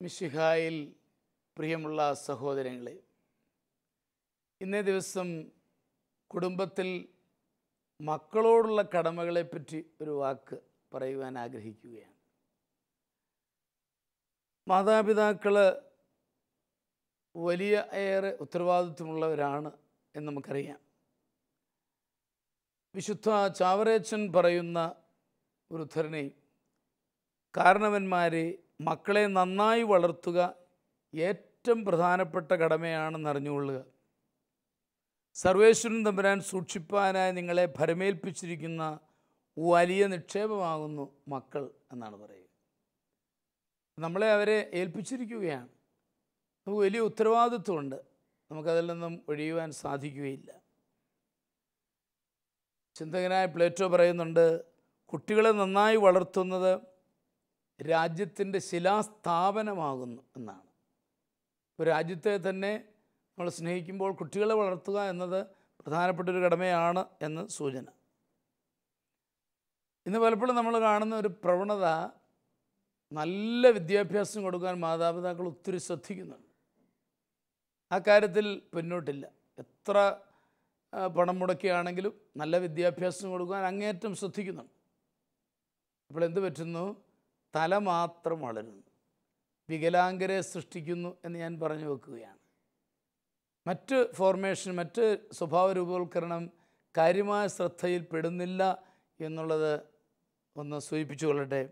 മിശിഹായിൽ പ്രിയമുള്ള സഹോദരങ്ങളെ, ഇന്നേ ദിവസം കുടുംബത്തിൽ മക്കളോടുള്ള കടമകളെപ്പറ്റി ഒരു വാക്ക് പറയുവാൻ ആഗ്രഹിക്കുകയാണ്. മാതാപിതാക്കൾ വലിയ ഏറെ ഉത്തരവാദിത്വമുള്ളവരാണ് എന്ന് നമുക്കറിയാം. വിശുദ്ധ ചാവറേച്ചൻ പറയുന്ന ഒരു ഉദ്ധരണി, കാരണവന്മാരെ മക്കളെ നന്നായി വളർത്തുക ഏറ്റവും പ്രധാനപ്പെട്ട കടമയാണെന്ന് അറിഞ്ഞുകൊള്ളുക. സർവേശ്വരൻ തമ്പുരാൻ സൂക്ഷിപ്പാനായി നിങ്ങളെ ഭരമേൽപ്പിച്ചിരിക്കുന്ന വലിയ നിക്ഷേപമാകുന്നു മക്കൾ എന്നാണ് പറയുക. നമ്മളെ അവരെ ഏൽപ്പിച്ചിരിക്കുകയാണ്. നമുക്ക് വലിയ ഉത്തരവാദിത്വമുണ്ട്. നമുക്കതിൽ നിന്നും ഒഴിയുവാൻ സാധിക്കുകയില്ല. ചിന്തകനായ പ്ലേറ്റോ പറയുന്നുണ്ട്, കുട്ടികളെ നന്നായി വളർത്തുന്നത് രാജ്യത്തിൻ്റെ ശിലാസ്ഥാപനമാകുന്നു എന്നാണ്. ഒരു രാജ്യത്തെ തന്നെ നമ്മൾ സ്നേഹിക്കുമ്പോൾ കുട്ടികളെ വളർത്തുക എന്നത് പ്രധാനപ്പെട്ടൊരു കടമയാണ് എന്ന് സൂചന. ഇന്ന് പലപ്പോഴും നമ്മൾ കാണുന്ന ഒരു പ്രവണത, നല്ല വിദ്യാഭ്യാസം കൊടുക്കാൻ മാതാപിതാക്കൾ ഒത്തിരി ശ്രദ്ധിക്കുന്നുണ്ട്. ആ കാര്യത്തിൽ പിന്നോട്ടില്ല. എത്ര പണം മുടക്കിയാണെങ്കിലും നല്ല വിദ്യാഭ്യാസം കൊടുക്കാൻ അങ്ങേയറ്റം ശ്രദ്ധിക്കുന്നുണ്ട്. അപ്പോൾ എന്ത് പറ്റുന്നു? തല മാത്രം വളരുന്നു, വികലാംഗരെ സൃഷ്ടിക്കുന്നു എന്ന് ഞാൻ പറഞ്ഞു വെക്കുകയാണ്. മറ്റ് ഫോർമേഷൻ, മറ്റ് സ്വഭാവ രൂപവൽക്കരണം കാര്യമായ ശ്രദ്ധയിൽ പെടുന്നില്ല എന്നുള്ളത് ഒന്ന് സൂചിപ്പിച്ചു കൊള്ളട്ടെ.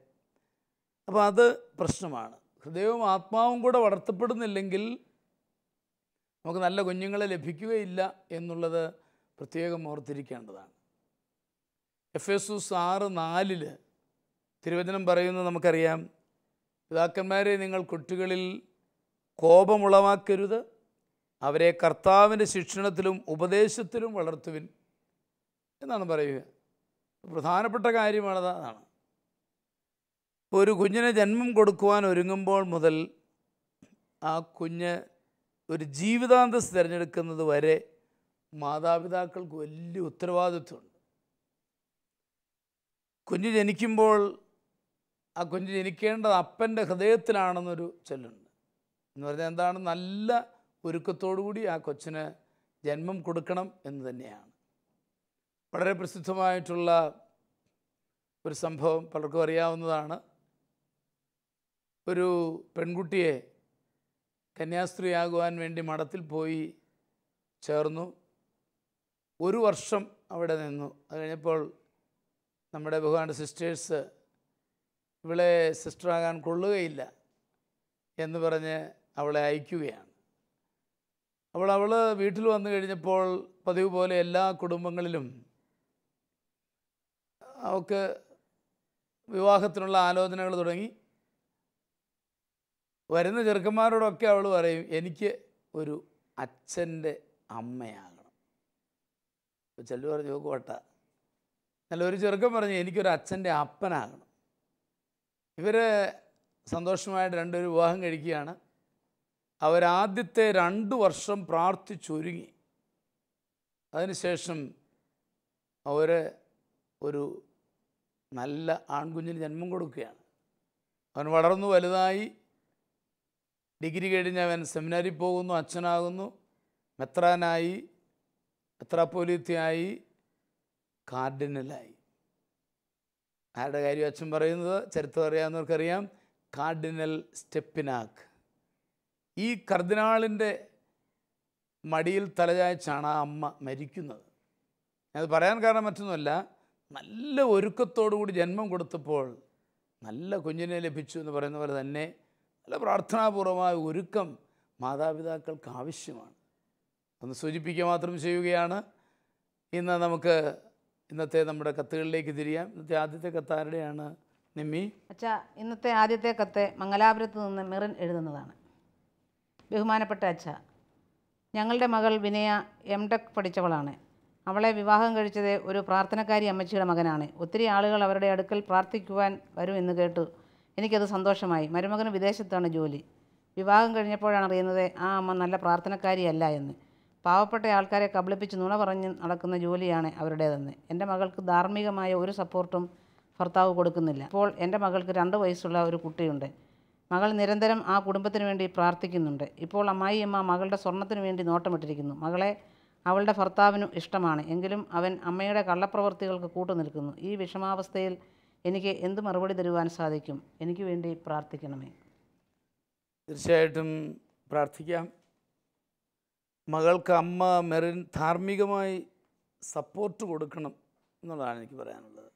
അപ്പോൾ അത് പ്രശ്നമാണ്. ഹൃദയവും ആത്മാവും കൂടെ വളർത്തപ്പെടുന്നില്ലെങ്കിൽ നമുക്ക് നല്ല കുഞ്ഞുങ്ങളെ ലഭിക്കുകയില്ല എന്നുള്ളത് പ്രത്യേകം ഓർത്തിരിക്കേണ്ടതാണ്. എഫേസൂസ് 6:4 തിരുവചനം പറയുന്നത് നമുക്കറിയാം, പിതാക്കന്മാരെ നിങ്ങൾ കുട്ടികളിൽ കോപമുളവാക്കരുത്, അവരെ കർത്താവിൻ്റെ ശിക്ഷണത്തിലും ഉപദേശത്തിലും വളർത്തുവിൻ എന്നാണ് പറയുക. പ്രധാനപ്പെട്ട കാര്യമാണതാണ്. ഒരു കുഞ്ഞിന് ജന്മം കൊടുക്കുവാൻ ഒരുങ്ങുമ്പോൾ മുതൽ ആ കുഞ്ഞ് ഒരു ജീവിതാന്തസ് തിരഞ്ഞെടുക്കുന്നത് വരെ മാതാപിതാക്കൾക്ക് വലിയ ഉത്തരവാദിത്വമുണ്ട്. കുഞ്ഞ് ജനിക്കുമ്പോൾ ആ കുഞ്ഞ് ജനിക്കേണ്ടത് അപ്പൻ്റെ ഹൃദയത്തിലാണെന്നൊരു ചൊല്ലുണ്ട്. എന്ന് പറഞ്ഞാൽ എന്താണ്? നല്ല ഒരുക്കത്തോടുകൂടി ആ കൊച്ചിന് ജന്മം കൊടുക്കണം എന്ന് തന്നെയാണ്. വളരെ പ്രസിദ്ധമായിട്ടുള്ള ഒരു സംഭവം പലർക്കും അറിയാവുന്നതാണ്. ഒരു പെൺകുട്ടിയെ കന്യാസ്ത്രീയാകുവാൻ വേണ്ടി മഠത്തിൽ പോയി ചേർന്നു. 1 വർഷം അവിടെ നിന്നു. അത് കഴിഞ്ഞപ്പോൾ നമ്മുടെ ബഹുമാനപ്പെട്ട സിസ്റ്റേഴ്സ് ഇവളെ സിസ്റ്ററാകാൻ കൊള്ളുകയില്ല എന്ന് പറഞ്ഞ് അവളെ അയക്കുകയാണ്. അവൾ വീട്ടിൽ വന്നു കഴിഞ്ഞപ്പോൾ പതിവ് പോലെ എല്ലാ കുടുംബങ്ങളിലും അവൾക്ക് വിവാഹത്തിനുള്ള ആലോചനകൾ തുടങ്ങി. വരുന്ന ചെറുക്കന്മാരോടൊക്കെ അവൾ പറയും, എനിക്ക് ഒരു അച്ഛൻ്റെ അമ്മയാകണം. അപ്പോൾ ചിലർ പറഞ്ഞു, നോക്കോട്ട. നല്ലൊരു ചെറുക്കൻ പറഞ്ഞു, എനിക്കൊരു അച്ഛൻ്റെ അപ്പനാകണം. ഇവർ സന്തോഷമായിട്ട് രണ്ടുപേരും വിവാഹം കഴിക്കുകയാണ്. അവരാദ്യത്തെ 2 വർഷം പ്രാർത്ഥിച്ചൊരുങ്ങി. അതിനുശേഷം അവർ ഒരു നല്ല ആൺകുഞ്ഞിന് ജന്മം കൊടുക്കുകയാണ്. അവൻ വളർന്നു വലുതായി, ഡിഗ്രി കഴിഞ്ഞ് അവൻ സെമിനാരി പോകുന്നു, അച്ഛനാകുന്നു, മെത്രാനായി, മെത്രാപ്പോലീത്തയായി, കാർഡിനലായി. ആരുടെ കാര്യം അച്ഛൻ പറയുന്നത്? ചരിത്രം അറിയാവുന്നവർക്കറിയാം. കാർഡിനൽ സ്റ്റെപ്പിനാക്ക്. ഈ കർദിനാളിൻ്റെ മടിയിൽ തലചായ്ച്ചാണ് ആ അമ്മ മരിക്കുന്നത്. അത് പറയാൻ കാരണം മറ്റൊന്നുമല്ല, നല്ല ഒരുക്കത്തോടുകൂടി ജന്മം കൊടുത്തപ്പോൾ നല്ല കുഞ്ഞിനെ ലഭിച്ചു എന്ന് പറയുന്ന പോലെ തന്നെ നല്ല പ്രാർത്ഥനാപൂർവമായ ഒരുക്കം മാതാപിതാക്കൾക്ക് ആവശ്യമാണ്. ഒന്ന് സൂചിപ്പിക്കുക മാത്രം ചെയ്യുകയാണ്. ഇന്ന് നമുക്ക് ഇന്നത്തെ നമ്മുടെ കത്തുകളിലേക്ക് തിരിയാം. ഇന്നത്തെ ആദ്യത്തെ കത്ത് ആരുടെയാണ് നിമ്മി? അച്ഛാ, ഇന്നത്തെ ആദ്യത്തെ കത്ത് മംഗലാപുരത്ത് നിന്ന് മിറിൻ എഴുതുന്നതാണ്. ബഹുമാനപ്പെട്ട അച്ഛ, ഞങ്ങളുടെ മകൾ വിനയ M.Tech പഠിച്ചവളാണ്. അവളെ വിവാഹം കഴിച്ചത് ഒരു പ്രാർത്ഥനക്കാരി അമ്മച്ചിയുടെ മകനാണ്. ഒത്തിരി ആളുകൾ അവരുടെ അടുക്കൽ പ്രാർത്ഥിക്കുവാൻ വരും എന്ന് കേട്ടു. എനിക്കത് സന്തോഷമായി. മരുമകന് വിദേശത്താണ് ജോലി. വിവാഹം കഴിഞ്ഞപ്പോഴാണ് അറിയുന്നത് ആ അമ്മ നല്ല പ്രാർത്ഥനക്കാരിയല്ല എന്ന്. പാവപ്പെട്ട ആൾക്കാരെ കബളിപ്പിച്ച് നുണ പറഞ്ഞ് നടക്കുന്ന ജോലിയാണ് അവരുടേതെന്ന്. എൻ്റെ മകൾക്ക് ധാർമ്മികമായ ഒരു സപ്പോർട്ടും ഭർത്താവ് കൊടുക്കുന്നില്ല. ഇപ്പോൾ എൻ്റെ മകൾക്ക് 2 വയസ്സുള്ള ഒരു കുട്ടിയുണ്ട്. മകൾ നിരന്തരം ആ കുടുംബത്തിന് വേണ്ടി പ്രാർത്ഥിക്കുന്നുണ്ട്. ഇപ്പോൾ അമ്മായിയമ്മ മകളുടെ സ്വർണത്തിന് വേണ്ടി നോട്ടമിട്ടിരിക്കുന്നു. മകളെ അവളുടെ ഭർത്താവിനും ഇഷ്ടമാണ്. എങ്കിലും അവൻ അമ്മയുടെ കള്ളപ്രവൃത്തികൾക്ക് കൂട്ടുനിൽക്കുന്നു. ഈ വിഷമാവസ്ഥയിൽ എനിക്ക് എന്ത് മറുപടി തരുവാൻ സാധിക്കും? എനിക്ക് വേണ്ടി പ്രാർത്ഥിക്കണമേ. തീർച്ചയായിട്ടും പ്രാർത്ഥിക്കാം. മകൾക്ക് അമ്മ മെറിൻ ധാർമ്മികമായി സപ്പോർട്ട് കൊടുക്കണം എന്നുള്ളതാണ് എനിക്ക് പറയാനുള്ളത്.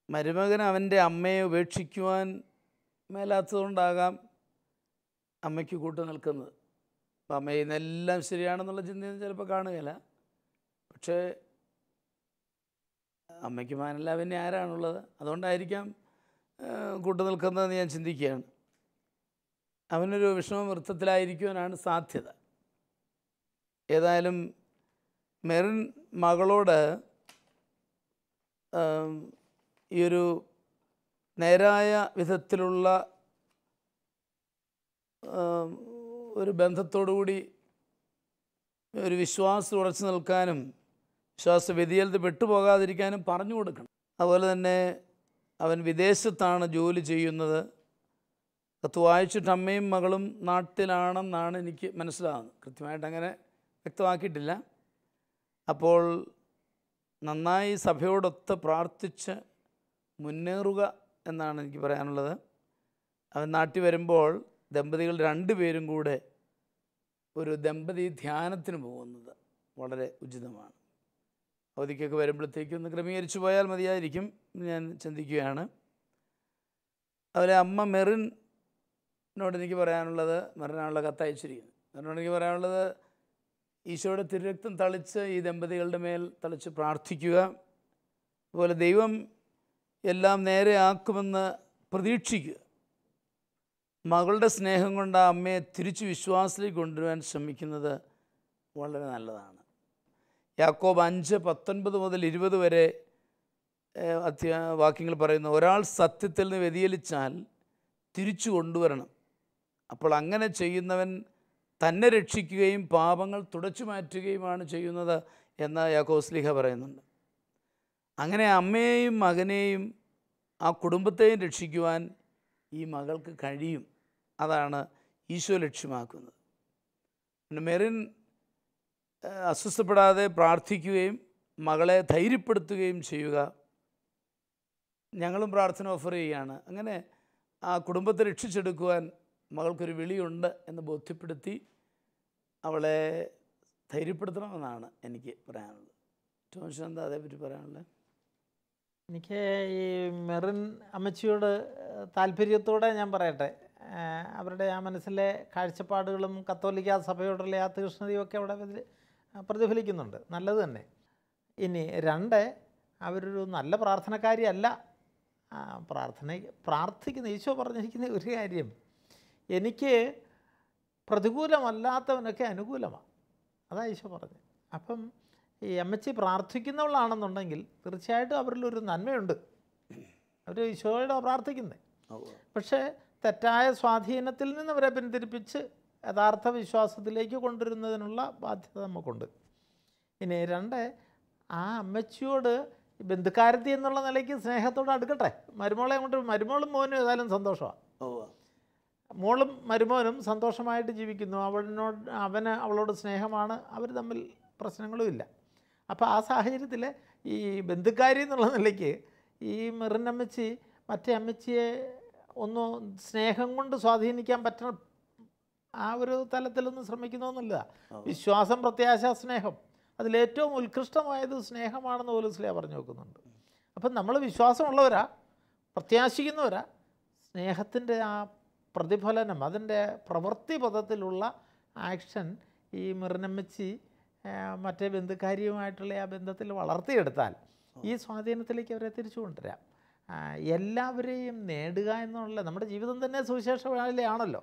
മരുമകൻ അവൻ്റെ അമ്മയെ ഉപേക്ഷിക്കുവാൻ മേലാത്തതുകൊണ്ടാകാം അമ്മയ്ക്ക് കൂട്ടു നിൽക്കുന്നത്. അപ്പം അമ്മ ഇതെല്ലാം ശരിയാണെന്നുള്ള ചിന്തയൊന്നും ചിലപ്പോൾ കാണുകയില്ല. പക്ഷേ അമ്മയ്ക്ക് മാനല്ല പിന്നെ ആരാണുള്ളത്? അതുകൊണ്ടായിരിക്കാം കൂട്ടു നിൽക്കുന്നതെന്ന് ഞാൻ ചിന്തിക്കുകയാണ്. അവനൊരു വിഷമവൃത്തത്തിലായിരിക്കുവാനാണ് സാധ്യത. ഏതായാലും മെറിൻ മകളോട് ഈ ഒരു നേരായ വിധത്തിലുള്ള ഒരു ബന്ധത്തോടുകൂടി ഒരു വിശ്വാസം ഉറച്ചു നിൽക്കാനും വിശ്വാസ വ്യതിയാലത്തിൽ പെട്ടുപോകാതിരിക്കാനും പറഞ്ഞു കൊടുക്കണം. അതുപോലെ തന്നെ അവൻ വിദേശത്താണ് ജോലി ചെയ്യുന്നത്. കത്ത് വായിച്ചിട്ട് അമ്മയും മകളും നാട്ടിലാണെന്നാണ് എനിക്ക് മനസ്സിലാകുന്നത്. കൃത്യമായിട്ട് അങ്ങനെ വ്യക്തമാക്കിയിട്ടില്ല. അപ്പോൾ നന്നായി സഭയോടൊത്ത് പ്രാർത്ഥിച്ച് മുന്നേറുക എന്നാണ് എനിക്ക് പറയാനുള്ളത്. അവൻ നാട്ടിൽ വരുമ്പോൾ ദമ്പതികൾ രണ്ടുപേരും കൂടെ ഒരു ദമ്പതി ധ്യാനത്തിന് പോകുന്നത് വളരെ ഉചിതമാണ്. അവധിക്കൊക്കെ വരുമ്പോഴത്തേക്കും ഒന്ന് ക്രമീകരിച്ചു പോയാൽ മതിയായിരിക്കും ഞാൻ ചിന്തിക്കുകയാണ്. അതുപോലെ അമ്മ മെറിനോട് എനിക്ക് പറയാനുള്ളത്, മെറിനാണുള്ള കത്തയച്ചിരിക്കുന്നത്, മെറിനോട് എനിക്ക് പറയാനുള്ളത്, ഈശോയുടെ തിരുരക്തം തളിച്ച് ഈ ദമ്പതികളുടെ മേൽ തളിച്ച് പ്രാർത്ഥിക്കുക. അതുപോലെ ദൈവം എല്ലാം നേരെ ആക്കുമെന്ന് പ്രതീക്ഷിക്കുക. മകളുടെ സ്നേഹം കൊണ്ട് ആ അമ്മയെ തിരിച്ച് വിശ്വാസത്തിലേക്ക് കൊണ്ടുവരാൻ ശ്രമിക്കുന്നത് വളരെ നല്ലതാണ്. യാക്കോബ് 5:19 മുതൽ 20 വരെ വാക്യങ്ങൾ പറയുന്നു, ഒരാൾ സത്യത്തിൽ നിന്ന് വ്യതിചലിച്ചാൽ തിരിച്ചു കൊണ്ടുവരണം. അപ്പോൾ അങ്ങനെ ചെയ്യുന്നവൻ തന്നെ രക്ഷിക്കുകയും പാപങ്ങൾ തുടച്ചു മാറ്റുകയുമാണ് ചെയ്യുന്നത് എന്ന് യാക്കോബ് ശ്ലീഹ പറയുന്നുണ്ട്. അങ്ങനെ അമ്മയെയും മകനെയും ആ കുടുംബത്തെയും രക്ഷിക്കുവാൻ ഈ മകൾക്ക് കഴിയും. അതാണ് ഈശോ ലക്ഷ്യമാക്കുന്നത്. പിന്നെ മെറിൻ അസ്വസ്ഥപ്പെടാതെ പ്രാർത്ഥിക്കുകയും മകളെ ധൈര്യപ്പെടുത്തുകയും ചെയ്യുക. ഞങ്ങളും പ്രാർത്ഥന ഓഫർ ചെയ്യുകയാണ്. അങ്ങനെ ആ കുടുംബത്തെ രക്ഷിച്ചെടുക്കുവാൻ മകൾക്കൊരു വിളിയുണ്ട് എന്ന് ബോധ്യപ്പെടുത്തി അവളെ ധൈര്യപ്പെടുത്തണമെന്നാണ് എനിക്ക് പറയാനുള്ളത്. ടോമിഷൻ എന്താ അതേപ്പറ്റി പറയാനുള്ളത്? എനിക്ക് ഈ മെറിൻ അമ്മച്ചിയോട് താല്പര്യത്തോടെ ഞാൻ പറയട്ടെ, അവരുടെ ആ മനസ്സിലെ കാഴ്ചപ്പാടുകളും കത്തോലിക്ക സഭയോടുള്ള ആ തീക്ഷ്ണതയൊക്കെ അവിടെ പ്രതിഫലിക്കുന്നുണ്ട്. നല്ലത് തന്നെ. ഇനി അവരൊരു നല്ല പ്രാർത്ഥനക്കാരിയല്ല. പ്രാർത്ഥിക്കുന്ന ഈശോ പറഞ്ഞിരിക്കുന്ന ഒരു കാര്യം, എനിക്ക് പ്രതികൂലമല്ലാത്തവനൊക്കെ അനുകൂലമാണ്. അതാ ഈശോ പറഞ്ഞത്. അപ്പം ഈ അമ്മച്ചി പ്രാർത്ഥിക്കുന്നവളാണെന്നുണ്ടെങ്കിൽ തീർച്ചയായിട്ടും അവരിലൊരു നന്മയുണ്ട്. അവർ ഈശോയോടെ പ്രാർത്ഥിക്കുന്നത്. പക്ഷേ തെറ്റായ സ്വാധീനത്തിൽ നിന്ന് അവരെ പിന്തിരിപ്പിച്ച് യഥാർത്ഥ വിശ്വാസത്തിലേക്ക് കൊണ്ടുവരുന്നതിനുള്ള ബാധ്യത നമുക്കുണ്ട്. ഇനി ആ അമ്മച്ചിയോട് ബന്ധുക്കാരത്തി എന്നുള്ള നിലയ്ക്ക് സ്നേഹത്തോടെ അടുക്കട്ടെ. മരുമോളെ കൊണ്ട് മരുമോളും മോനും ഏതായാലും സന്തോഷമാണ്. മോളും മരുമോനും സന്തോഷമായിട്ട് ജീവിക്കുന്നു. അവളോട് സ്നേഹമാണ്. അവർ തമ്മിൽ പ്രശ്നങ്ങളും ഇല്ല. അപ്പോൾ ആ സാഹചര്യത്തിൽ ഈ ബന്ധുക്കാരി എന്നുള്ള നിലയ്ക്ക് ഈ മെറിൻ അമ്മച്ചി മറ്റേ അമ്മച്ചിയെ ഒന്ന് സ്നേഹം കൊണ്ട് സ്വാധീനിക്കാൻ പറ്റണം, ആ ഒരു തലത്തിലൊന്നും ശ്രമിക്കുന്നൊന്നുമില്ല. വിശ്വാസം, പ്രത്യാശ, സ്നേഹം, അതിലേറ്റവും ഉത്കൃഷ്ടമായത് സ്നേഹമാണെന്ന് പോലും സ്ലേഹ പറഞ്ഞു നോക്കുന്നുണ്ട്. അപ്പം നമ്മൾ വിശ്വാസമുള്ളവരാ, പ്രത്യാശിക്കുന്നവരാ. സ്നേഹത്തിൻ്റെ ആ പ്രതിഫലനം, അതിൻ്റെ പ്രവൃത്തി പദത്തിലുള്ള ആക്ഷൻ ഈ മെറിനമ്മച്ചി മറ്റേ ബന്ധുക്കാരിയുമായിട്ടുള്ള ആ ബന്ധത്തിൽ വളർത്തിയെടുത്താൽ ഈ സ്വാധീനത്തിലേക്ക് അവരെ തിരിച്ചു കൊണ്ടുവരാം. എല്ലാവരെയും നേടുക എന്നുള്ള നമ്മുടെ ജീവിതം തന്നെ സുവിശേഷ വേളയിലാണല്ലോ.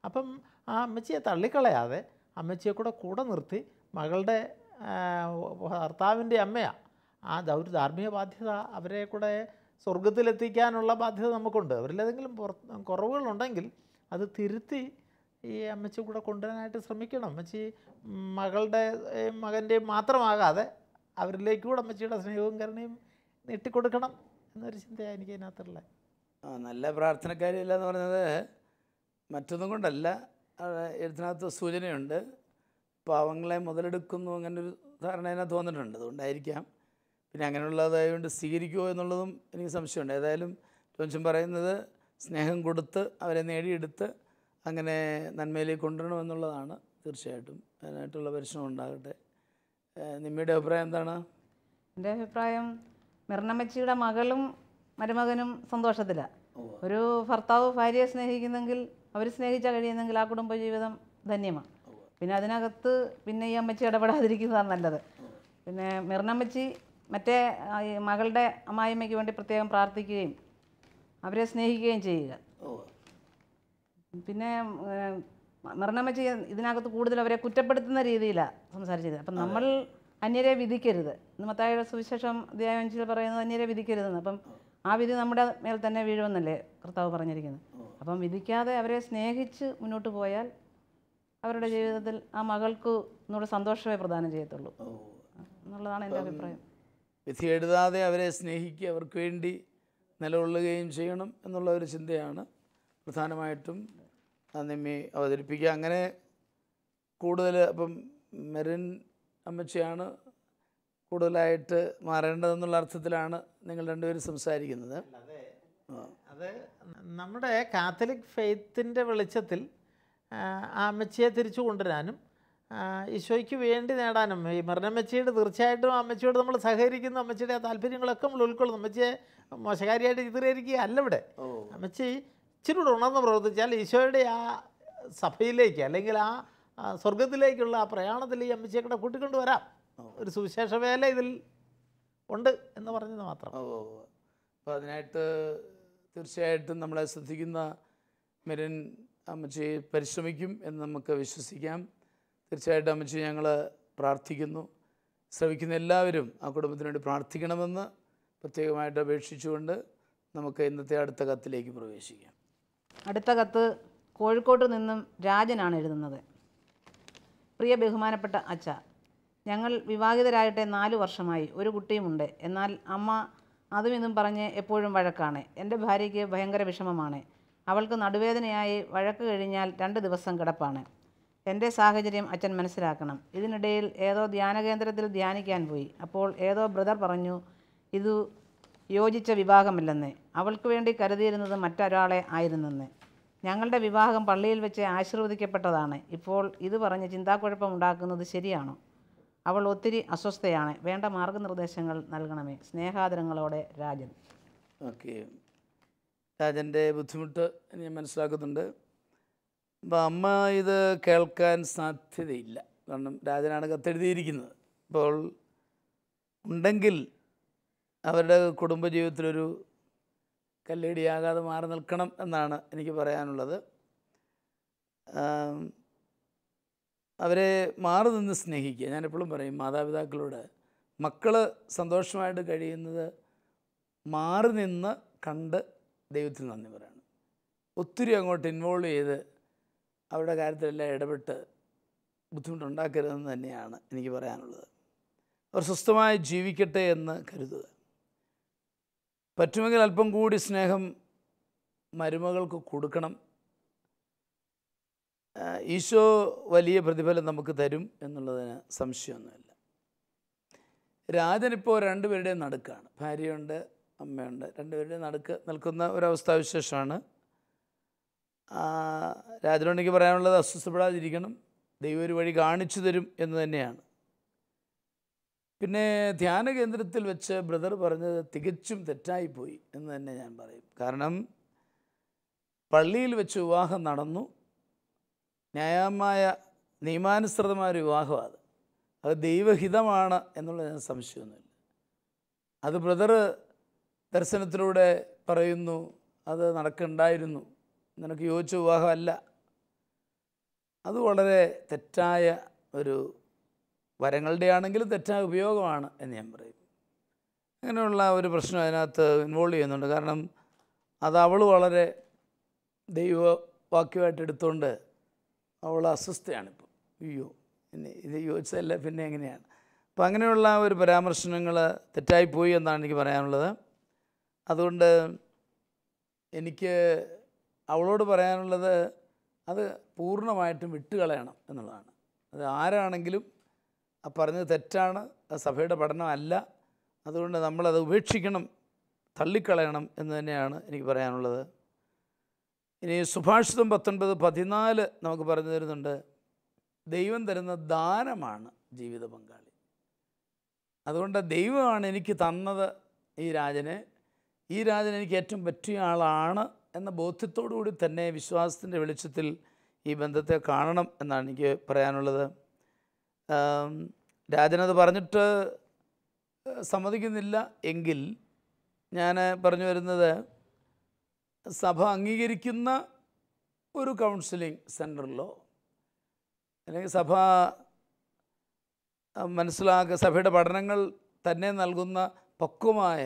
അപ്പം ആ അമ്മച്ചിയെ തള്ളിക്കളയാതെ അമ്മച്ചിയെ കൂടെ നിർത്തി മകളുടെ ഭർത്താവിൻ്റെ അമ്മയാണ്. ഒരു ധാർമ്മിക ബാധ്യത അവരെ കൂടെ സ്വർഗത്തിലെത്തിക്കാനുള്ള ബാധ്യത നമുക്കുണ്ട്. അവരിലേതെങ്കിലും കുറവുകളുണ്ടെങ്കിൽ അത് തിരുത്തി ഈ അമ്മച്ചി കൂടെ കൊണ്ടുവരാനായിട്ട് ശ്രമിക്കണം. അമ്മച്ചി മകൻ്റെയും മാത്രമാകാതെ അവരിലേക്ക് കൂടെ അമ്മച്ചിയുടെ സ്നേഹവും കരുണയും നീട്ടിക്കൊടുക്കണം എന്നൊരു ചിന്തയാണ് എനിക്ക് അതിനകത്തുള്ളത്. നല്ല പ്രാർത്ഥനക്കാരിയല്ല എന്ന് പറഞ്ഞത് മറ്റൊന്നും കൊണ്ടല്ല. എഴുത്തിനകത്ത് സൂചനയുണ്ട്, പാവങ്ങളെ മുതലെടുക്കുന്നു, അങ്ങനൊരു ധാരണ അതിനകത്ത് തോന്നിയിട്ടുണ്ട്. അതുകൊണ്ടായിരിക്കാം. പിന്നെ അങ്ങനെയുള്ളതായതുകൊണ്ട് സ്വീകരിക്കുമോ എന്നുള്ളതും എനിക്ക് സംശയമുണ്ട്. ഏതായാലും ടോൺസൺ പറയുന്നത് സ്നേഹം കൊടുത്ത് അവരെ നേടിയെടുത്ത് അങ്ങനെ നന്മയിലേക്ക് കൊണ്ടുവരണമെന്നുള്ളതാണ്. തീർച്ചയായിട്ടും അതിനായിട്ടുള്ള പരിശ്രമം ഉണ്ടാകട്ടെ. നിമ്മയുടെ അഭിപ്രായം എന്താണ്? എൻ്റെ അഭിപ്രായം, മിർണമ്മച്ചിയുടെ മകളും മരുമകനും സന്തോഷത്തിലാണ്. ഒരു ഭർത്താവ് ഭാര്യയെ സ്നേഹിക്കുന്നെങ്കിൽ, അവർ സ്നേഹിച്ചാൽ കഴിയുന്നെങ്കിൽ ആ കുടുംബജീവിതം ധന്യമാണ്. പിന്നെ അതിനകത്ത് പിന്നെ ഈ അമ്മച്ചി ഇടപെടാതിരിക്കുന്നതാണ് നല്ലത്. പിന്നെ മിർണമ്മച്ചി മറ്റേ ഈ മകളുടെ അമ്മായിമ്മയ്ക്ക് വേണ്ടി പ്രത്യേകം പ്രാർത്ഥിക്കുകയും അവരെ സ്നേഹിക്കുകയും ചെയ്യുക. പിന്നെ മിർണമ്മച്ചി ഇതിനകത്ത് കൂടുതൽ അവരെ കുറ്റപ്പെടുത്തുന്ന രീതിയിലാണ് സംസാരിച്ചത്. അപ്പം നമ്മൾ അന്യരെ വിധിക്കരുത്. ഇന്ന് മത്തായിയുടെ സുവിശേഷം അധ്യായം 5 പറയുന്നത് അന്യരെ വിധിക്കരുതെന്ന്. അപ്പം ആ വിധി നമ്മുടെ മേൽ തന്നെ വീഴുമെന്നല്ലേ കർത്താവ് പറഞ്ഞിരിക്കുന്നത്. അപ്പം വിധിക്കാതെ അവരെ സ്നേഹിച്ച് മുന്നോട്ട് പോയാൽ അവരുടെ ജീവിതത്തിൽ ആ മകൾക്ക് ഒന്നുകൂടെ സന്തോഷമേ പ്രദാനം ചെയ്യത്തുള്ളൂ എന്നുള്ളതാണ് എൻ്റെ അഭിപ്രായം. വിധി എഴുതാതെ അവരെ സ്നേഹിക്കുക, അവർക്ക് വേണ്ടി നിലകൊള്ളുകയും ചെയ്യണം എന്നുള്ള ഒരു ചിന്തയാണ് പ്രധാനമായിട്ടും നിമ്മി അവതരിപ്പിക്കുക. അങ്ങനെ കൂടുതൽ അപ്പം മെറിൻ അമ്മച്ചിയാണ് കൂടുതലായിട്ട് മാറേണ്ടതെന്നുള്ള അർത്ഥത്തിലാണ് നിങ്ങൾ രണ്ടുപേരും സംസാരിക്കുന്നത്. അത് നമ്മുടെ കാത്തലിക് ഫെയ്ത്തിൻ്റെ വെളിച്ചത്തിൽ ആ അമ്മച്ചിയെ തിരിച്ചു കൊണ്ടുവരാനും ഈശോയ്ക്ക് വേണ്ടി നേടാനും ഈ മരണമ്മച്ചിയുടെ തീർച്ചയായിട്ടും അമ്മച്ചിയോട് നമ്മൾ സഹകരിക്കുന്നു. അമ്മച്ചിയുടെ ആ താല്പര്യങ്ങളൊക്കെ നമ്മൾ ഉൾക്കൊള്ളുന്നു. അമ്മച്ചിയെ മോശകാരിയായിട്ട് ചിത്രീകരിക്കുക അല്ല ഇവിടെ. അമ്മച്ചി ഇച്ചിരി കൂടെ ഉണർന്ന് പ്രവർത്തിച്ചാൽ ഈശോയുടെ ആ സഭയിലേക്ക് അല്ലെങ്കിൽ ആ സ്വർഗത്തിലേക്കുള്ള ആ പ്രയാണത്തിൽ ഈ അമ്മച്ചിയെ കൂടെ കൂട്ടിക്കൊണ്ട് വരാം. ഒരു സുവിശേഷ വേല ഇതിൽ ഉണ്ട് എന്ന് പറഞ്ഞത് മാത്രം. അപ്പോൾ അതിനായിട്ട് തീർച്ചയായിട്ടും നമ്മളെ ശ്രദ്ധിക്കുന്ന മെറിൻ അമ്മച്ചി പരിശ്രമിക്കും എന്ന് നമുക്ക് വിശ്വസിക്കാം. തീർച്ചയായിട്ടും അമ്മച്ചി ഞങ്ങൾ പ്രാർത്ഥിക്കുന്നു. ശ്രമിക്കുന്ന എല്ലാവരും ആ കുടുംബത്തിന് വേണ്ടി പ്രാർത്ഥിക്കണമെന്ന് പ്രത്യേകമായിട്ട് അപേക്ഷിച്ചുകൊണ്ട് നമുക്ക് ഇന്നത്തെ അടുത്ത കത്തിലേക്ക് പ്രവേശിക്കാം. അടുത്ത കത്ത് കോഴിക്കോട്ട് നിന്നും രാജനാണ് എഴുതുന്നത്. പ്രിയ ബഹുമാനപ്പെട്ട അച്ഛ, ഞങ്ങൾ വിവാഹിതരായിട്ട് 4 വർഷമായി. ഒരു കുട്ടിയുമുണ്ട്. എന്നാൽ അമ്മ അതും ഇതും പറഞ്ഞ് എപ്പോഴും വഴക്കാണ്. എൻ്റെ ഭാര്യയ്ക്ക് ഭയങ്കര വിഷമമാണ്. അവൾക്ക് നടുവേദനയായി വഴക്ക് കഴിഞ്ഞാൽ 2 ദിവസം കിടപ്പാണ്. എൻ്റെ സാഹചര്യം അച്ഛൻ മനസ്സിലാക്കണം. ഇതിനിടയിൽ ഏതോ ധ്യാനകേന്ദ്രത്തിൽ ധ്യാനിക്കാൻ പോയി. അപ്പോൾ ഏതോ ബ്രദർ പറഞ്ഞു ഇത് യോജിച്ച വിവാഹമല്ലെന്ന്. അവൾക്ക് വേണ്ടി കരുതിയിരുന്നത് മറ്റൊരാളെ ആയിരുന്നെന്ന്. ഞങ്ങളുടെ വിവാഹം പള്ളിയിൽ വെച്ച് ആശീർവദിക്കപ്പെട്ടതാണ്. ഇപ്പോൾ ഇത് പറഞ്ഞ് ചിന്താക്കുഴപ്പമുണ്ടാക്കുന്നത് ശരിയാണോ? അവൾ ഒത്തിരി അസ്വസ്ഥയാണ്. വേണ്ട മാർഗനിർദ്ദേശങ്ങൾ നൽകണമേ. സ്നേഹാദരങ്ങളോടെ രാജൻ. ഓക്കെ, രാജൻ്റെ ബുദ്ധിമുട്ട് ഞാൻ മനസ്സിലാക്കുന്നുണ്ട്. അപ്പം അമ്മ ഇത് കേൾക്കാൻ സാധ്യതയില്ല. കാരണം രാജനാണ് കത്തെഴുതിയിരിക്കുന്നത്. അപ്പോൾ ഉണ്ടെങ്കിൽ അവരുടെ കുടുംബജീവിതത്തിലൊരു കല്ലേടിയാകാതെ മാറി നിൽക്കണം എന്നാണ് എനിക്ക് പറയാനുള്ളത്. അവരെ മാറി നിന്ന് സ്നേഹിക്കുക. ഞാനെപ്പോഴും പറയും മാതാപിതാക്കളോട്, മക്കൾ സന്തോഷമായിട്ട് കഴിയുന്നത് മാറി നിന്ന് കണ്ട് ദൈവത്തിന് നന്ദി പറയണം. ഒത്തിരി അങ്ങോട്ട് ഇൻവോൾവ് ചെയ്ത് അവരുടെ കാര്യത്തിലെല്ലാം ഇടപെട്ട് ബുദ്ധിമുട്ടുണ്ടാക്കരുതെന്ന് തന്നെയാണ് എനിക്ക് പറയാനുള്ളത്. അവർ സ്വസ്ഥമായി ജീവിക്കട്ടെ എന്ന് കരുതുക. പറ്റുമെങ്കിൽ അല്പം കൂടി സ്നേഹം മരുമകൾക്ക് കൊടുക്കണം. ഈശോ വലിയ പ്രതിഫലം നമുക്ക് തരും എന്നുള്ളതിന് സംശയമൊന്നുമില്ല. രാജനിപ്പോൾ 2 പേരുടെയും നടുക്കാണ്. ഭാര്യയുണ്ട്, അമ്മയുണ്ട്. 2 പേരുടെയും നടുക്ക് നിൽക്കുന്ന ഒരവസ്ഥാവിശേഷമാണ്. രാജനോട് എനിക്ക് പറയാനുള്ളത് അസ്വസ്ഥപ്പെടാതിരിക്കണം. ദൈവം ഒരു വഴി കാണിച്ചു തരും എന്ന് തന്നെയാണ്. പിന്നെ ധ്യാന കേന്ദ്രത്തിൽ വെച്ച് ബ്രദർ പറഞ്ഞത് തികച്ചും തെറ്റായിപ്പോയി എന്ന് തന്നെ ഞാൻ പറയും. കാരണം പള്ളിയിൽ വെച്ച് വിവാഹം നടന്നു. ന്യായമായ നിയമാനുസൃതമായ ഒരു വിവാഹമാണ്. അത് ദൈവഹിതമാണ് എന്നുള്ളതിന് സംശയമൊന്നുമില്ല. അത് ബ്രദർ ദർശനത്തിലൂടെ പറയുന്നു അത് നടക്കുന്നുണ്ടായിരുന്നു, നിനക്ക് യോജിച്ച വിവാഹമല്ല. അത് വളരെ തെറ്റായ ഒരു വരങ്ങളുടെ ആണെങ്കിലും തെറ്റായ ഉപയോഗമാണ് എന്ന് ഞാൻ പറയും. അങ്ങനെയുള്ള ഒരു പ്രശ്നം അതിനകത്ത് ഇൻവോൾവ് ചെയ്യുന്നുണ്ട്. കാരണം അത് അവൾ വളരെ ദൈവവാക്യമായിട്ട് എടുത്തുകൊണ്ട് അവൾ അസ്വസ്ഥയാണിപ്പോൾ. അയ്യോ പിന്നെ ഇത് യോജിച്ചതല്ല, പിന്നെ എങ്ങനെയാണ്? അപ്പോൾ അങ്ങനെയുള്ള ഒരു പരാമർശനങ്ങൾ തെറ്റായിപ്പോയി എന്നാണ് എനിക്ക് പറയാനുള്ളത്. അതുകൊണ്ട് എനിക്ക് അവളോട് പറയാനുള്ളത് അത് പൂർണ്ണമായിട്ടും വിട്ടുകളയണം എന്നുള്ളതാണ്. അത് ആരാണെങ്കിലും ആ പറഞ്ഞത് തെറ്റാണ്, അത് സഭയുടെ പഠനമല്ല, അതുകൊണ്ട് നമ്മളത് ഉപേക്ഷിക്കണം, തള്ളിക്കളയണം എന്ന് തന്നെയാണ് എനിക്ക് പറയാനുള്ളത്. ഇനി സുഭാഷിതം 19:14 നമുക്ക് പറഞ്ഞു തരുന്നുണ്ട്, ദൈവം തരുന്ന ദാനമാണ് ജീവിത പങ്കാളി. അതുകൊണ്ട് ദൈവമാണ് എനിക്ക് തന്നത് ഈ രാജനെ എനിക്ക് ഏറ്റവും പറ്റിയ ആളാണ് എന്ന ബോധ്യത്തോടു കൂടി തന്നെ വിശ്വാസത്തിൻ്റെ വെളിച്ചത്തിൽ ഈ ബന്ധത്തെ കാണണം എന്നാണ് എനിക്ക് പറയാനുള്ളത്. രാജനത് പറഞ്ഞിട്ട് സമ്മതിക്കുന്നില്ല എങ്കിൽ ഞാൻ പറഞ്ഞു വരുന്നത്, സഭ അംഗീകരിക്കുന്ന ഒരു കൗൺസിലിംഗ് സെൻറ്ററിലോ അല്ലെങ്കിൽ സഭയുടെ പഠനങ്ങൾ തന്നെ നൽകുന്ന പക്വമായ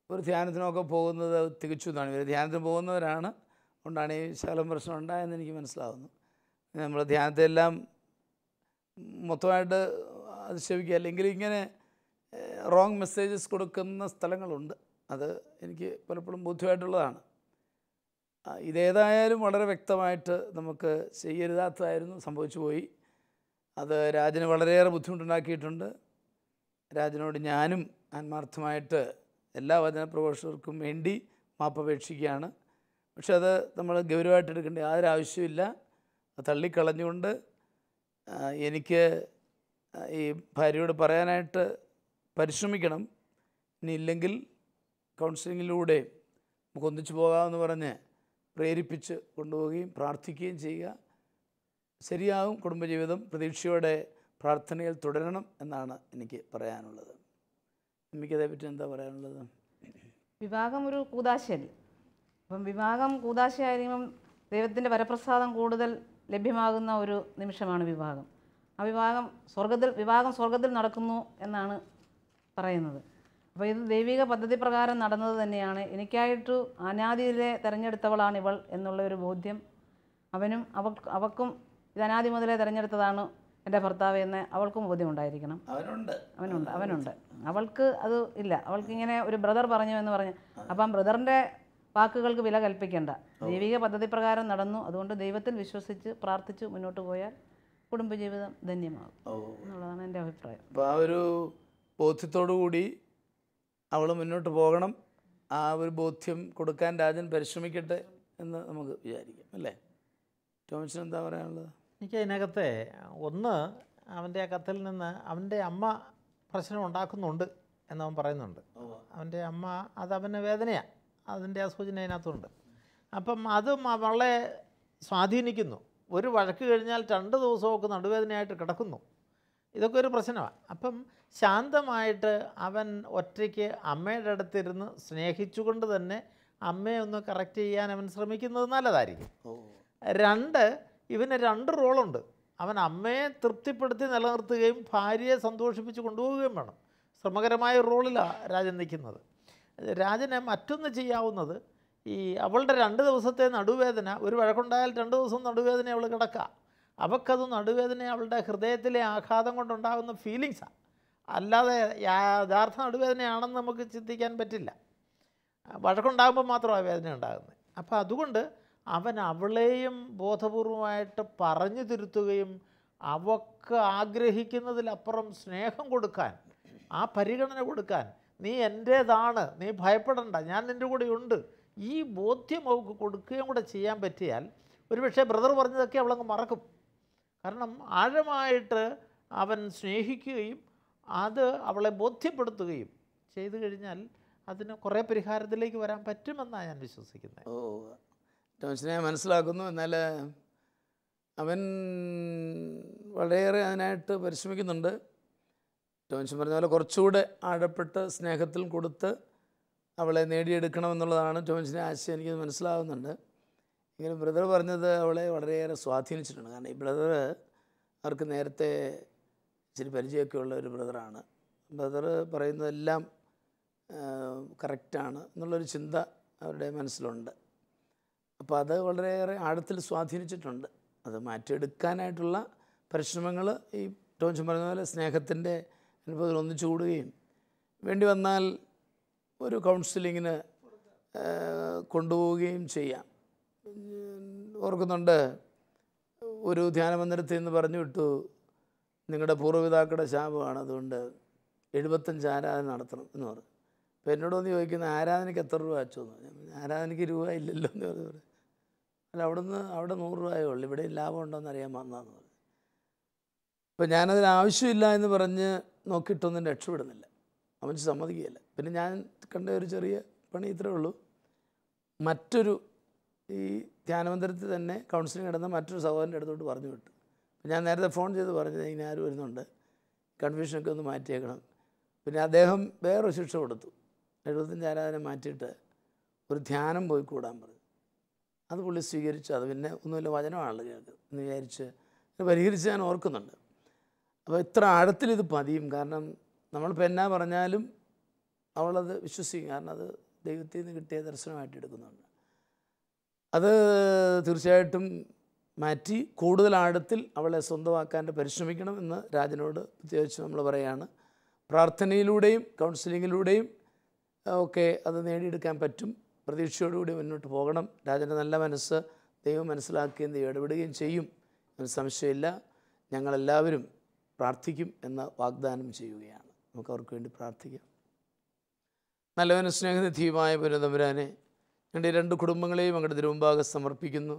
ഒരു ധ്യാനത്തിനൊക്കെ പോകുന്നത് തികച്ചു എന്നാണ്. ഇവർ ധ്യാനത്തിന് പോകുന്നവരാണ്, അതുകൊണ്ടാണ് ഈ ശകലം പ്രശ്നം ഉണ്ടായെന്ന് എനിക്ക് മനസ്സിലാവുന്നു. നമ്മൾ ധ്യാനത്തെ എല്ലാം മൊത്തമായിട്ട് അധിക്ഷേപിക്കുക, അല്ലെങ്കിൽ ഇങ്ങനെ റോങ് മെസ്സേജസ് കൊടുക്കുന്ന സ്ഥലങ്ങളുണ്ട്. അത് എനിക്ക് പലപ്പോഴും ബോധ്യമായിട്ടുള്ളതാണ്. ഇതേതായാലും വളരെ വ്യക്തമായിട്ട് നമുക്ക് ചെയ്യരുതാത്തതായിരുന്നു, സംഭവിച്ചു പോയി. അത് രാജന് വളരെയേറെ ബുദ്ധിമുട്ടുണ്ടാക്കിയിട്ടുണ്ട്. രാജനോട് ഞാനും ആത്മാർത്ഥമായിട്ട് എല്ലാ വചനപ്രഘോഷകർക്കും വേണ്ടി മാപ്പപേക്ഷിക്കുകയാണ്. പക്ഷെ അത് നമ്മൾ ഗൗരവമായിട്ട് എടുക്കേണ്ട യാതൊരു ആവശ്യമില്ല. തള്ളിക്കളഞ്ഞുകൊണ്ട് എനിക്ക് ഈ ഭാര്യയോട് പറയാനായിട്ട് പരിശ്രമിക്കണം. ഇനി ഇല്ലെങ്കിൽ കൗൺസിലിങ്ങിലൂടെ നമുക്ക് ഒന്നിച്ചു പോകാമെന്ന് പറഞ്ഞ് പ്രേരിപ്പിച്ച് കൊണ്ടുപോവുകയും പ്രാർത്ഥിക്കുകയും ചെയ്യുക. ശരിയാകും. കുടുംബജീവിതം പ്രതീക്ഷയോടെ പ്രാർത്ഥനയിൽ തുടരണം എന്നാണ് എനിക്ക് പറയാനുള്ളത്. എനിക്കതേപ്പറ്റി എന്താ പറയാനുള്ളത്? വിവാഹം ഒരു കൂദാശയല്ലേ. അപ്പം വിവാഹം കൂദാശയായിരിക്കുമ്പം ദൈവത്തിൻ്റെ വരപ്രസാദം കൂടുതൽ ലഭ്യമാകുന്ന ഒരു നിമിഷമാണ് വിവാഹം. ആ വിവാഹം സ്വർഗത്തിൽ നടക്കുന്നു എന്നാണ് പറയുന്നത്. അപ്പോൾ ഇത് ദൈവിക പദ്ധതി പ്രകാരം നടന്നത് തന്നെയാണ്. എനിക്കായിട്ട് അനാദിയിലെ തിരഞ്ഞെടുത്തവളാണ് ഇവൾ എന്നുള്ള ഒരു ബോധ്യം അവൾക്കും ഇത് അനാദി മുതലേ തിരഞ്ഞെടുത്തതാണ് എൻ്റെ ഭർത്താവ് എന്ന് അവൾക്കും ബോധ്യമുണ്ടായിരിക്കണം. അവനുണ്ട്. അവൾക്ക് അത് ഇല്ല. അവൾക്കിങ്ങനെ ഒരു ബ്രദർ പറഞ്ഞു എന്ന് പറഞ്ഞ്, അപ്പം ബ്രദറിൻ്റെ വാക്കുകൾക്ക് വില കൽപ്പിക്കേണ്ട. ദൈവിക പദ്ധതി പ്രകാരം നടന്നു. അതുകൊണ്ട് ദൈവത്തിൽ വിശ്വസിച്ച് പ്രാർത്ഥിച്ച് മുന്നോട്ട് പോയാൽ കുടുംബജീവിതം ധന്യമാകും എന്നുള്ളതാണ് എൻ്റെ അഭിപ്രായം. അപ്പോൾ ആ ഒരു ബോധ്യത്തോടു കൂടി അവൾ മുന്നോട്ട് പോകണം. ആ ഒരു ബോധ്യം കൊടുക്കാൻ രാജൻ പരിശ്രമിക്കട്ടെ എന്ന് നമുക്ക് വിചാരിക്കാം, അല്ലേ? ടോമിച്ചൻ എന്താ പറയാനുള്ളത്? എനിക്ക് അതിനകത്തെ ഒന്ന്, അവൻ്റെ ആ കത്തിൽ നിന്ന് അവൻ്റെ അമ്മ പ്രശ്നം ഉണ്ടാക്കുന്നുണ്ട് എന്നവൻ പറയുന്നുണ്ട്. അവൻ്റെ അമ്മ അതവന് വേദനയാണ്, അതിൻ്റെ ആ സൂചന അതിനകത്തുണ്ട്. അപ്പം അതും അവളെ സ്വാധീനിക്കുന്നു. ഒരു വഴക്ക് കഴിഞ്ഞാൽ 2 ദിവസമൊക്കെ നടുവേദനയായിട്ട് കിടക്കുന്നു. ഇതൊക്കെ ഒരു പ്രശ്നമാണ്. അപ്പം ശാന്തമായിട്ട് അവൻ ഒറ്റയ്ക്ക് അമ്മയുടെ അടുത്തിരുന്ന് സ്നേഹിച്ചുകൊണ്ട് തന്നെ അമ്മയെ ഒന്ന് കറക്റ്റ് ചെയ്യാൻ അവൻ ശ്രമിക്കുന്നത് നല്ലതായിരിക്കും. 2, ഇവന് 2 റോളുണ്ട്. അവൻ അമ്മയെ തൃപ്തിപ്പെടുത്തി നിലനിർത്തുകയും ഭാര്യയെ സന്തോഷിപ്പിച്ച് കൊണ്ടുപോവുകയും വേണം. ശ്രമകരമായ റോളിലാണ് രാജൻ നിൽക്കുന്നത്. രാജന് മറ്റൊന്ന് ചെയ്യാവുന്നത്, ഈ അവളുടെ 2 ദിവസത്തെ നടുവേദന, ഒരു വഴക്കുണ്ടായാൽ 2 ദിവസം നടുവേദന അവൾ കിടക്കുക. അവൾക്കത് നടുവേദന അവളുടെ ഹൃദയത്തിലെ ആഘാതം കൊണ്ടുണ്ടാകുന്ന ഫീലിങ്സാണ്, അല്ലാതെ യഥാർത്ഥ നടുവേദനയാണെന്ന് നമുക്ക് ചിന്തിക്കാൻ പറ്റില്ല. വഴക്കുണ്ടാകുമ്പോൾ മാത്രമാണ് വേദന ഉണ്ടാകുന്നത്. അപ്പോൾ അതുകൊണ്ട് അവൻ അവളെയും ബോധപൂർവമായിട്ട് പറഞ്ഞു തിരുത്തുകയും അവൾക്ക് ആഗ്രഹിക്കുന്നതിലപ്പുറം സ്നേഹം കൊടുക്കാൻ, ആ പരിഗണന കൊടുക്കാൻ, നീ എൻ്റേതാണ്, നീ ഭയപ്പെടണ്ട, ഞാൻ നിൻ്റെ കൂടെ ഉണ്ട്, ഈ ബോധ്യം അവൾക്ക് കൊടുക്കുകയും കൂടെ ചെയ്യാൻ പറ്റിയാൽ ഒരുപക്ഷെ ബ്രദർ പറഞ്ഞതൊക്കെ അവളങ്ങ് മറക്കും. കാരണം ആഴമായിട്ട് അവൻ സ്നേഹിക്കുകയും അത് അവളെ ബോധ്യപ്പെടുത്തുകയും ചെയ്തു കഴിഞ്ഞാൽ അതിന് കുറേ പരിഹാരത്തിലേക്ക് വരാൻ പറ്റുമെന്നാണ് ഞാൻ വിശ്വസിക്കുന്നത്. ടോമിച്ചനെ മനസ്സിലാക്കുന്നു. എന്നാൽ അവൻ വളരെയേറെ അതിനായിട്ട് പരിശ്രമിക്കുന്നുണ്ട്. ടോമിച്ചൻ പറഞ്ഞ പോലെ കുറച്ചുകൂടെ ആഴപ്പെട്ട് സ്നേഹത്തിൽ കൊടുത്ത് അവളെ നേടിയെടുക്കണമെന്നുള്ളതാണ് ടോമിച്ചൻ്റെ ആശയം. എനിക്കത് മനസ്സിലാകുന്നുണ്ട്. എങ്കിലും ബ്രദർ പറഞ്ഞത് അവളെ വളരെയേറെ സ്വാധീനിച്ചിട്ടുണ്ട്. കാരണം ഈ ബ്രദർ അവർക്ക് നേരത്തെ ഇച്ചിരി പരിചയമൊക്കെ ഉള്ള ഒരു ബ്രദറാണ്. ബ്രദർ പറയുന്നതെല്ലാം കറക്റ്റാണ് എന്നുള്ളൊരു ചിന്ത അവരുടെ മനസ്സിലുണ്ട്. അപ്പോൾ അത് വളരെയേറെ ആഴത്തിൽ സ്വാധീനിച്ചിട്ടുണ്ട്. അത് മാറ്റിയെടുക്കാനായിട്ടുള്ള പരിശ്രമങ്ങൾ ഈ ടോമിച്ചൻ പറഞ്ഞ പോലെ സ്നേഹത്തിൻ്റെ അനുഭവത്തിൽ ഒന്നിച്ചു കൂടുകയും വേണ്ടി വന്നാൽ ഒരു കൗൺസിലിങ്ങിന് കൊണ്ടുപോവുകയും ചെയ്യാം. ഓർക്കുന്നുണ്ട്, ഒരു ധ്യാനമന്ദിരത്തിൽ നിന്ന് പറഞ്ഞു വിട്ടു, നിങ്ങളുടെ പൂർവ്വപിതാക്കളുടെ ശാപമാണ്, അതുകൊണ്ട് 75 ആരാധന നടത്തണം എന്ന് പറഞ്ഞു. അപ്പോൾ എന്നോടൊന്ന് ചോദിക്കുന്ന, ആരാധനയ്ക്ക് എത്ര രൂപ വെച്ചോന്ന്? ആരാധനയ്ക്ക് രൂപ ഇല്ലല്ലോ എന്ന് പറഞ്ഞു. അല്ല, അവിടെ 100 രൂപയേ ഉള്ളൂ, ഇവിടെ ലാഭം ഉണ്ടോയെന്ന് അറിയാൻ വന്നതെന്ന് പറഞ്ഞു. അപ്പോൾ ഞാനതിന് ആവശ്യമില്ല എന്ന് പറഞ്ഞ് നോക്കിയിട്ടൊന്നും രക്ഷപ്പെടുന്നില്ല. അവൻ സമ്മതിക്കുകയില്ല. പിന്നെ ഞാൻ കണ്ട ഒരു ചെറിയ പണി ഇത്രേ ഉള്ളൂ. മറ്റൊരു ഈ ധ്യാനമന്ദിരത്തിൽ തന്നെ കൗൺസിലിംഗ് നടന്ന മറ്റൊരു സഹോദരൻ്റെ അടുത്തോട്ട് പറഞ്ഞു വിട്ടു. ഞാൻ നേരത്തെ ഫോൺ ചെയ്ത് പറഞ്ഞത്, ഇങ്ങനെ ആരും വരുന്നുണ്ട്, കൺഫ്യൂഷനൊക്കെ ഒന്ന് മാറ്റിയേക്കണം. പിന്നെ അദ്ദേഹം വേറൊരു ശിക്ഷ കൊടുത്തു. 75 ആരാധന മാറ്റിയിട്ട് ഒരു ധ്യാനം പോയി കൂടാൻ പറഞ്ഞു. അത് പുള്ളി സ്വീകരിച്ചു. അത് പിന്നെ ഒന്നുമില്ല, വചനമാണല്ലോ കേൾക്കുന്നത് എന്ന് വിചാരിച്ച് പരിഹരിച്ച് ഞാൻ ഓർക്കുന്നുണ്ട്. അപ്പോൾ ഇത്ര ആഴത്തിലിത് പതിയും. കാരണം നമ്മളിപ്പോൾ എന്നാ പറഞ്ഞാലും അവളത് വിശ്വസിക്കും. കാരണം അത് ദൈവത്തിൽ നിന്ന് കിട്ടിയ ദർശനമായിട്ട് എടുക്കുന്നുണ്ട്. അത് തീർച്ചയായിട്ടും മാറ്റി കൂടുതൽ ആഴത്തിൽ അവളെ സ്വന്തമാക്കാൻ പരിശ്രമിക്കണം എന്ന് രാജനോട് പ്രത്യേകിച്ച് നമ്മൾ പറയുകയാണ്. പ്രാർത്ഥനയിലൂടെയും കൗൺസിലിങ്ങിലൂടെയും ഒക്കെ അത് നേടിയെടുക്കാൻ പറ്റും. പ്രതീക്ഷയോടുകൂടി മുന്നോട്ട് പോകണം. രാജൻ്റെ നല്ല മനസ്സ് ദൈവം മനസ്സിലാക്കുകയും ദൈവം ഇടപെടുകയും ചെയ്യും എന്ന് സംശയമില്ല. ഞങ്ങളെല്ലാവരും പ്രാർത്ഥിക്കും എന്ന വാഗ്ദാനം ചെയ്യുകയാണ്. നമുക്ക് അവർക്ക് വേണ്ടി പ്രാർത്ഥിക്കാം. നല്ലവനും സ്നേഹനിധിയുമായ പുനതമ്പുരാനെ, ഞങ്ങളുടെ 2 കുടുംബങ്ങളെയും അങ്ങയുടെ തിരുമുമ്പാകെ സമർപ്പിക്കുന്നു.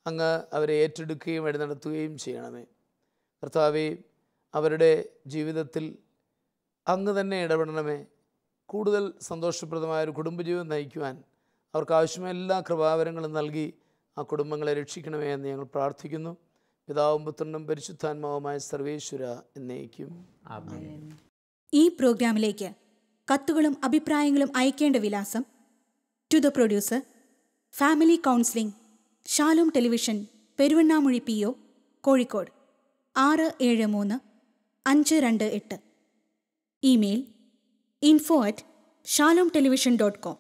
അങ്ങ് അവരെ ഏറ്റെടുക്കുകയും വഴി നടത്തുകയും ചെയ്യണമേ. കർത്താവേ, അവരുടെ ജീവിതത്തിൽ അങ്ങ് തന്നെ ഇടപെടണമേ. കൂടുതൽ സന്തോഷപ്രദമായൊരു കുടുംബജീവിതം നയിക്കുവാൻ അവർക്ക് ആവശ്യമായ എല്ലാ കൃപാവരങ്ങളും നൽകി ആ കുടുംബങ്ങളെ രക്ഷിക്കണമേ എന്ന് ഞങ്ങൾ പ്രാർത്ഥിക്കുന്നു. പിതാവും പുത്രനും പരിശുദ്ധാത്മാവുമായ സർവേശ്വര എന്നേക്കും ആമേൻ. ഈ പ്രോഗ്രാമിലേക്ക് കത്തുകളും അഭിപ്രായങ്ങളും അയക്കേണ്ട വിലാസം: to the producer, family counselling, Shalom Television, Peruvannamuzhi PO, Kozhikode 673528. Email info@shalomtelevision.com.